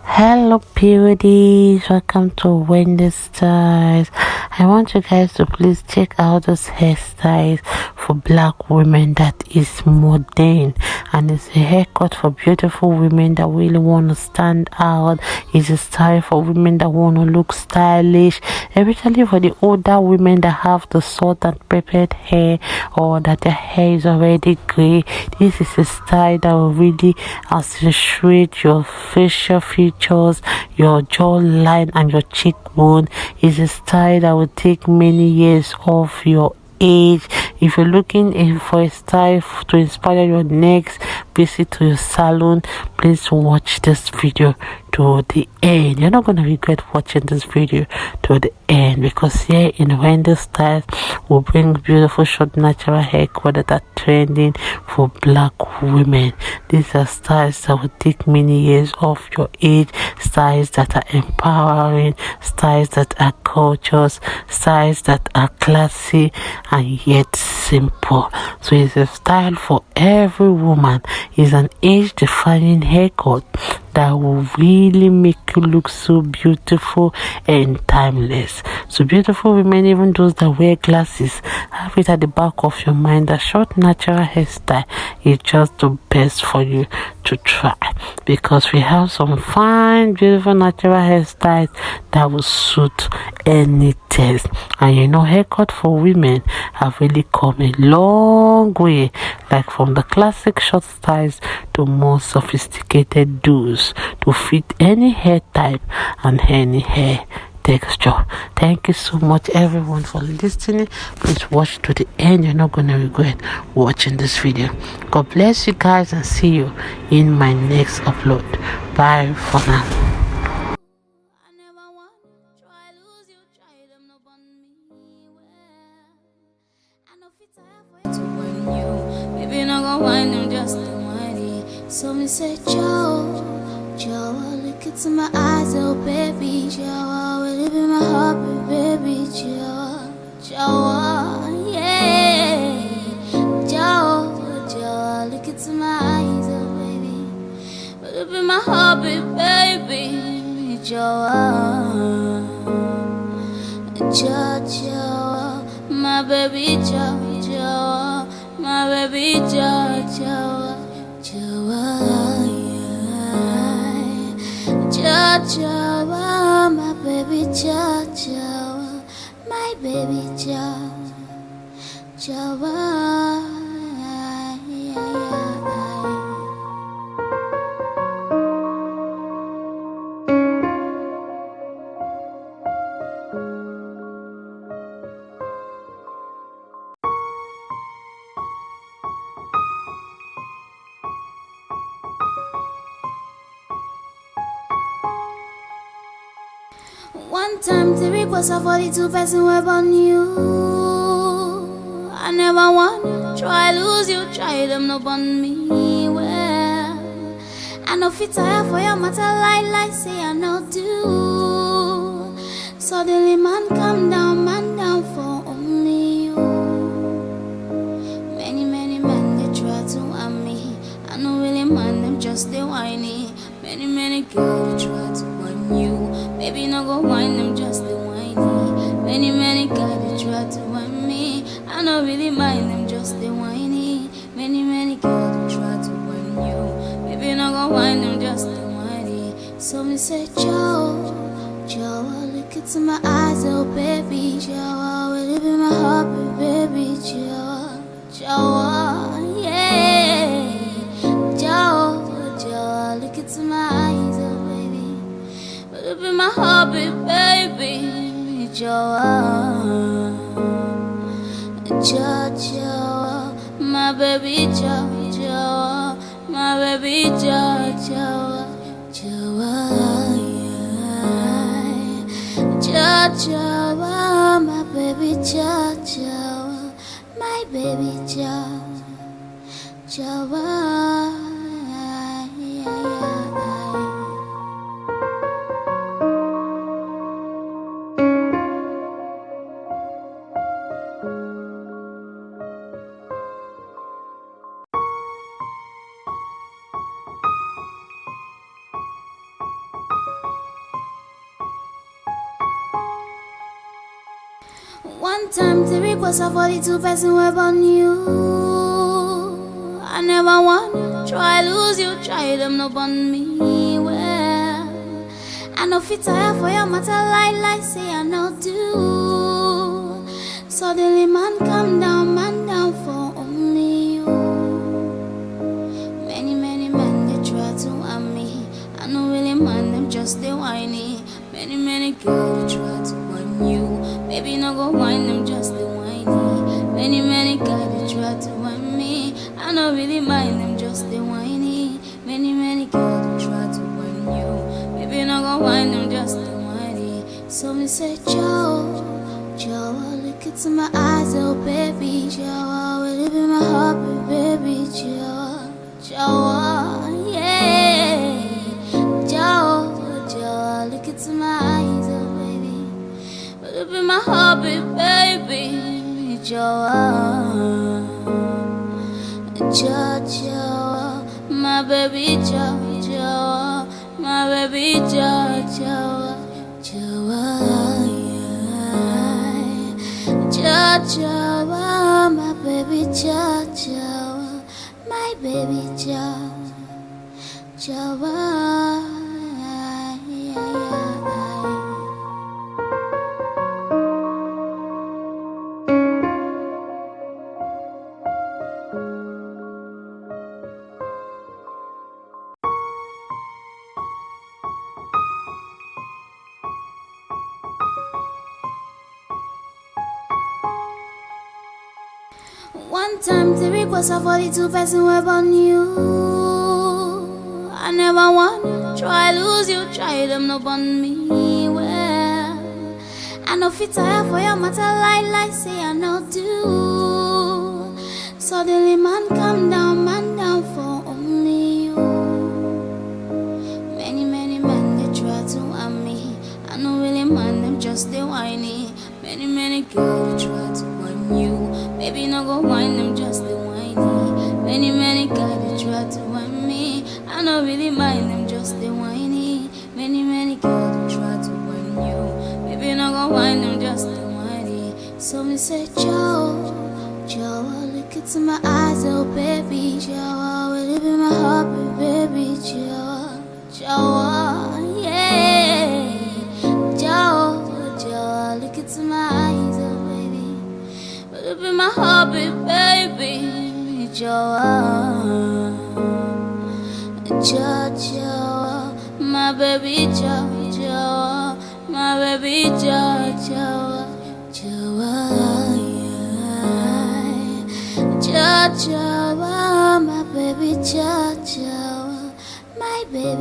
Hello beauties, welcome to Wendy Styles. I want you guys to please check out this hairstyle for black women that is modern, and it's a haircut for beautiful women that really want to stand out. It's a style for women that want to look stylish, especially for the older women that have the salt and peppered hair, or that their hair is already gray. This is a style that will really accentuate your facial features, your jawline and your cheekbone. Is a style that will take many years off your age. If you're looking for a style to inspire your next visit to your salon, please watch this video to the end. You're not going to regret watching this video to the end, because here in Wendy Styles will bring beautiful short natural haircut that are trending for black women. These are styles that will take many years off your age, styles that are empowering, styles that are gorgeous, styles that are classy and yet simple. So it's a style for every woman. It's an age-defining haircut that will really make you look so beautiful and timeless. So beautiful women, even those that wear glasses, have it at the back of your mind that short natural hairstyle is just the best for you to try, because we have some fine beautiful natural hairstyles that will suit any taste. And you know, haircut for women have really come a long way, like from the classic short styles to more sophisticated do's to fit any hair type and any hair texture. Thank you so much everyone for listening. Please watch to the end. You're not gonna regret watching this video. God bless you guys, and see you in my next upload. Bye for now. Maybe not gonna wind them just the money. So me say, Joe, look into my eyes, oh baby, Joe, will it be my heart, baby, Joe, yeah, Joe, look into my eyes, oh baby, will it be my heart, baby, Joe, my baby, Joe, my baby, Joe, my baby, my baby, One time the request of 42 person web on you. I never want try lose you, try them no on me. Well, I know fit tire for your matter like say I know do. Suddenly man down for only you. Many men they try to want me. I know really man them just they whiny. Many girls they try to want you. Maybe not go whine them just the whiny. Many guys they try to whine me. I don't really mind them just the whiny. Many girls they try to whine you. Maybe not go whine them just the whiny. So me say, Joe, look into my eyes, oh baby, Joe, will it be my heart, baby, Joe, yeah, Joe, look into my eyes, oh baby. Will it be my hobby, baby, Joe, my baby, Joe, my baby, Joe, my baby, my baby, One time the request of 42 person web on you. I never want try lose you, try them no on me. Well, I know fit tire for your matter like say I know do. Suddenly man man down for only you. Many men they try to harm me. I know really man them just they whiny. Many girls they try to want you. Baby no go whine them just they whiny. Many guys they try to want me. I know really mind them just they whiny. Many girls they try to want you. Baby no go whine them just they whiny. So me say Joe, look into my eyes, oh baby, Joe, will it be my heart, baby, Joe, yeah, Joe, look into my eyes, oh baby, will it be my heart, baby, Joe, my baby, Joe, my baby, Joe, my baby, my baby, One time the request of 42 person web on you. I never want try lose you, try them no on me. Well, I know fit tire for your matter like say I know do. Suddenly man down for only you. Many men they try to harm me. I know really man them just they whiny. Many girls they try to want you. Baby no go whine them just they whiny. Many guys they try to want me. I know really mind them just they whiny. Many girls they try to want you. Baby no go whine them just they whiny. So me say Joe, look into my eyes, oh baby, Joe, will it be my heart, baby, Joe, yeah, Joe, look into my eyes, oh baby, will it be my heart, baby, Joe, my baby, Joe, my baby, Joe, my baby, my baby,